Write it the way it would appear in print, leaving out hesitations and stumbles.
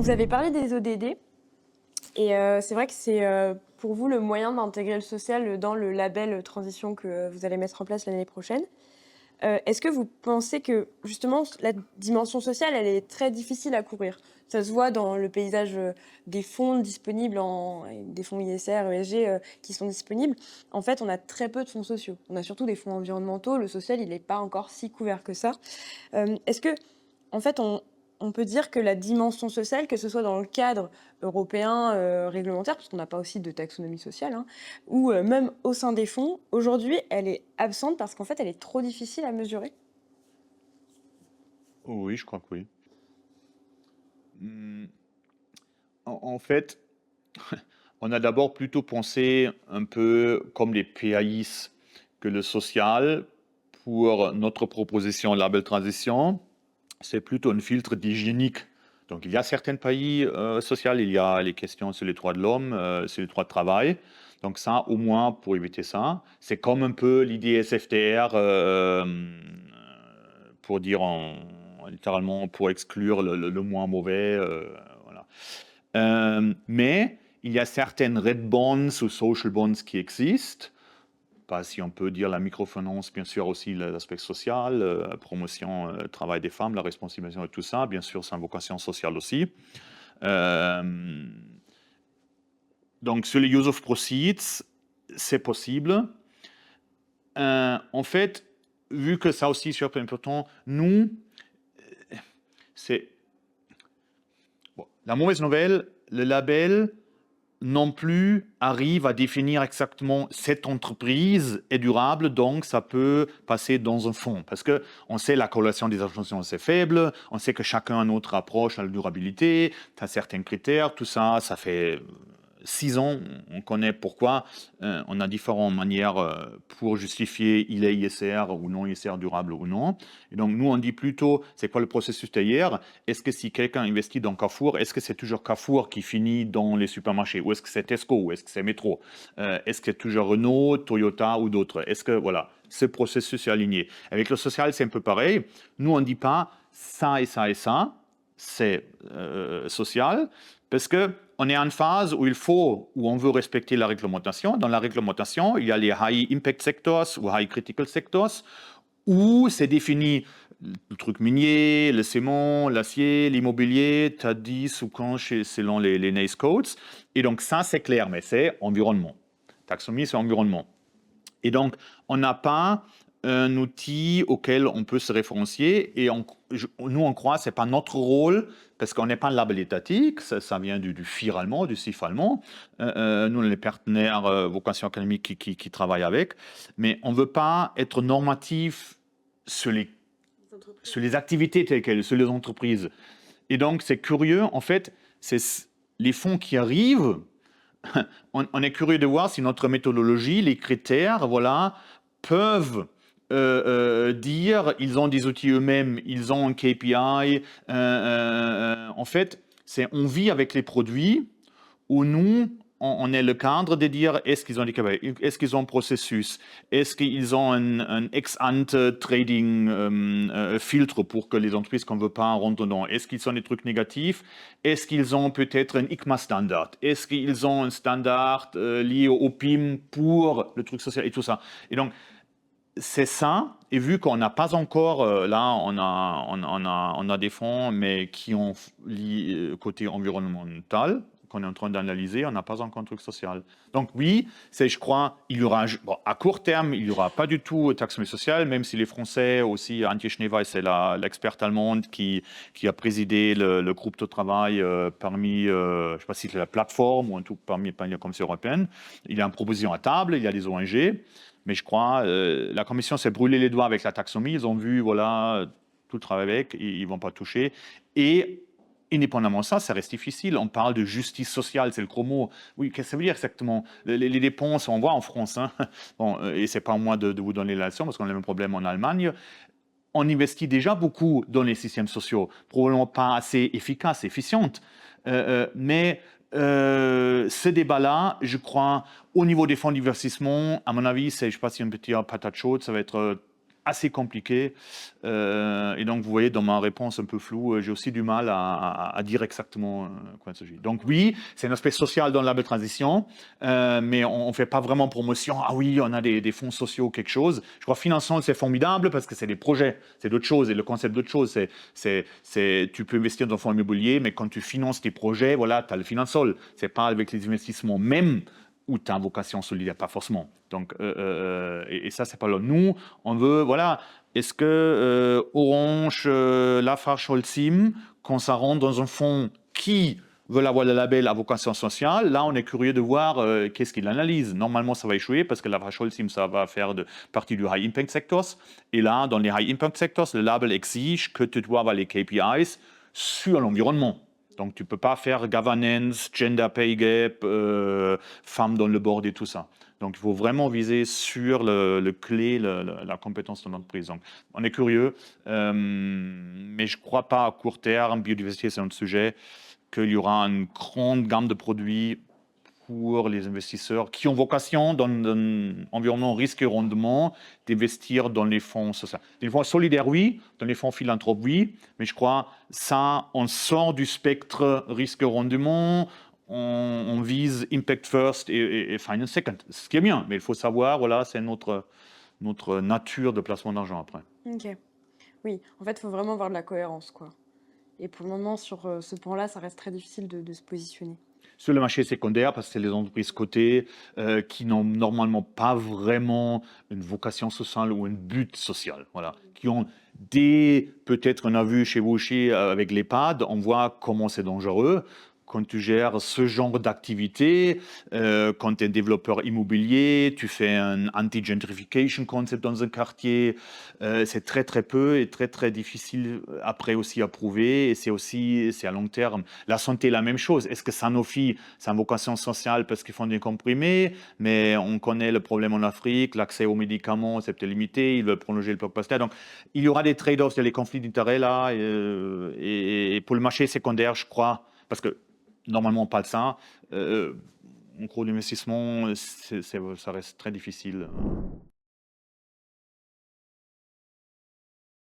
Vous avez parlé des ODD et c'est vrai que c'est, pour vous le moyen d'intégrer le social, dans le label, transition que vous allez mettre en place l'année prochaine. Est-ce que vous pensez que justement la dimension sociale, elle est très difficile à couvrir? Ça se voit dans le paysage, des fonds disponibles des fonds ISR, ESG, qui sont disponibles. En fait, on a très peu de fonds sociaux. On a surtout des fonds environnementaux. Le social, il n'est pas encore si couvert que ça. Est-ce que en fait, on peut dire que la dimension sociale, que ce soit dans le cadre européen, réglementaire, parce qu'on n'a pas aussi de taxonomie sociale, hein, ou même au sein des fonds, aujourd'hui, elle est absente parce qu'en fait, elle est trop difficile à mesurer? Oui, je crois que oui. Hmm, en fait, on a d'abord plutôt pensé un peu comme les PAIs que le social pour notre proposition Label Transition, c'est plutôt un filtre d'hygiénique. Donc il y a certains pays sociaux, il y a les questions sur les droits de l'homme, sur les droits de travail. Donc ça, au moins, pour éviter ça, c'est comme un peu l'idée SFTR, pour dire littéralement, pour exclure le moins mauvais. Voilà. Mais il y a certaines red bonds ou social bonds qui existent. Pas si on peut dire la microfinance, bien sûr aussi l'aspect social, promotion, travail des femmes, la responsabilisation et tout ça. Bien sûr, c'est une vocation sociale aussi. Euh, donc, sur les use of proceeds, c'est possible. En fait, vu que ça aussi c'est important, nous, c'est bon, la mauvaise nouvelle, le label non plus arrive à définir exactement cette entreprise est durable, donc ça peut passer dans un fonds. Parce que on sait la corrélation des informations c'est faible, on sait que chacun a notre approche à la durabilité, tu as certains critères, tout ça, ça fait 6 ans, on connaît pourquoi. On a différentes manières pour justifier il est ISR ou non ISR durable ou non. Et donc nous on dit plutôt c'est quoi le processus derrière. Est-ce que si quelqu'un investit dans Carrefour, est-ce que c'est toujours Carrefour qui finit dans les supermarchés ou est-ce que c'est Tesco ou est-ce que c'est Métro, est-ce que c'est toujours Renault, Toyota ou d'autres. Est-ce que voilà, ce processus est aligné. Avec le social c'est un peu pareil. Nous on ne dit pas ça et ça et ça, c'est social, parce que on est en phase où où on veut respecter la réglementation. Dans la réglementation, il y a les high impact sectors ou high critical sectors, où c'est défini le truc minier, le ciment, l'acier, l'immobilier, tu as 10 ou quand selon les NACE codes. Et donc ça, c'est clair, mais c'est environnement. Taxonomie, c'est environnement. Et donc, on n'a pas un outil auquel on peut se référencier et nous, on croit que ce n'est pas notre rôle parce qu'on n'est pas un label étatique, ça vient du FIR allemand, du CIF allemand. Nous, on est les partenaires vocation académique qui travaillent avec, mais on ne veut pas être normatif sur les activités telles quelles, sur les entreprises. Et donc, c'est curieux, en fait, c'est les fonds qui arrivent, on est curieux de voir si notre méthodologie, les critères, voilà, peuvent dire ils ont des outils eux-mêmes, ils ont un KPI. En fait, on vit avec les produits où nous, on est le cadre de dire est-ce qu'ils ont des KPI, est-ce qu'ils ont un processus, est-ce qu'ils ont un ex-ante trading filtre pour que les entreprises qu'on ne veut pas rentrent dedans, est-ce qu'ils ont des trucs négatifs, est-ce qu'ils ont peut-être un ICMA standard, est-ce qu'ils ont un standard lié au PIM pour le truc social et tout ça. Et donc, c'est ça, et vu qu'on n'a pas encore, là, on a des fonds, mais qui ont côté environnemental, qu'on est en train d'analyser, on n'a pas encore un truc social. Donc oui, je crois, il y aura, bon, à court terme, il n'y aura pas du tout taxonomie sociale, même si les Français aussi, Antje Schneeweiss, c'est l'experte allemande qui a présidé le groupe de travail parmi, je ne sais pas si c'est la plateforme ou un tout parmi la Commission européenne. Il y a une proposition à table, il y a des ONG. Mais je crois, la commission s'est brûlé les doigts avec la taxonomie. Ils ont vu, voilà, tout le travail avec, ils ne vont pas toucher. Et indépendamment de ça, ça reste difficile. On parle de justice sociale, c'est le gros mot. Oui, qu'est-ce que ça veut dire exactement? Les dépenses, on voit en France, hein. Bon, et c'est pas à moi de vous donner la leçon, parce qu'on a le même problème en Allemagne. On investit déjà beaucoup dans les systèmes sociaux, probablement pas assez efficaces, efficientes. Mais ce débat-là, je crois, au niveau des fonds d'investissement, à mon avis, je ne sais pas si un petit patate chaude, ça va être assez compliqué. Et donc, vous voyez, dans ma réponse un peu floue, j'ai aussi du mal à dire exactement quoi il s'agit. Donc, oui, c'est un aspect social dans la belle transition, mais on ne fait pas vraiment promotion. Ah oui, on a des fonds sociaux, quelque chose. Je crois que financement, c'est formidable parce que c'est des projets, c'est d'autres choses. Et le concept d'autre chose, tu peux investir dans un fonds immobilier, mais quand tu finances tes projets, voilà, tu as le financement. Ce n'est pas avec les investissements même où tu as vocation solidaire, pas forcément. Donc, et ça, c'est pas là. Nous, on veut, voilà, est-ce que Orange, Lafarge, Holcim, quand ça rentre dans un fonds qui veut avoir le label à vocation sociale, là, on est curieux de voir qu'est-ce qu'il analyse. Normalement, ça va échouer parce que Lafarge, Holcim, ça va faire partie du High Impact Sectors. Et là, dans les High Impact Sectors, le label exige que tu dois avoir les KPIs sur l'environnement. Donc, tu ne peux pas faire governance, gender pay gap, femmes dans le board et tout ça. Donc, il faut vraiment viser sur le clé, la compétence de l'entreprise. Donc, on est curieux, mais je ne crois pas à court terme, biodiversité, c'est un sujet, qu'il y aura une grande gamme de produits pour les investisseurs qui ont vocation, dans un environnement risque et rendement, d'investir dans les fonds sociaux. Dans les fonds solidaires, oui, dans les fonds philanthropes, oui, mais je crois ça, on sort du spectre risque et rendement, on vise impact first et finance second, ce qui est bien, mais il faut savoir, voilà, c'est notre nature de placement d'argent après. Ok. Oui, en fait, il faut vraiment avoir de la cohérence, quoi. Et pour le moment, sur ce point-là, ça reste très difficile de se positionner. Sur le marché secondaire, parce que c'est les entreprises cotées qui n'ont normalement pas vraiment une vocation sociale ou un but social, voilà, qui ont peut-être on a vu chez vous avec l'EHPAD, on voit comment c'est dangereux. Quand tu gères ce genre d'activité, quand tu es développeur immobilier, tu fais un anti-gentrification concept dans un quartier, c'est très très peu et très très difficile après aussi à prouver et c'est à long terme. La santé, la même chose. Est-ce que Sanofi, c'est une vocation sociale parce qu'ils font des comprimés, mais on connaît le problème en Afrique, l'accès aux médicaments, c'est peut-être limité, ils veulent prolonger le blockbuster. Donc, il y aura des trade-offs, il y a les conflits d'intérêts là, et pour le marché secondaire, je crois, parce que normalement, pas de ça. En gros, l'investissement, ça reste très difficile.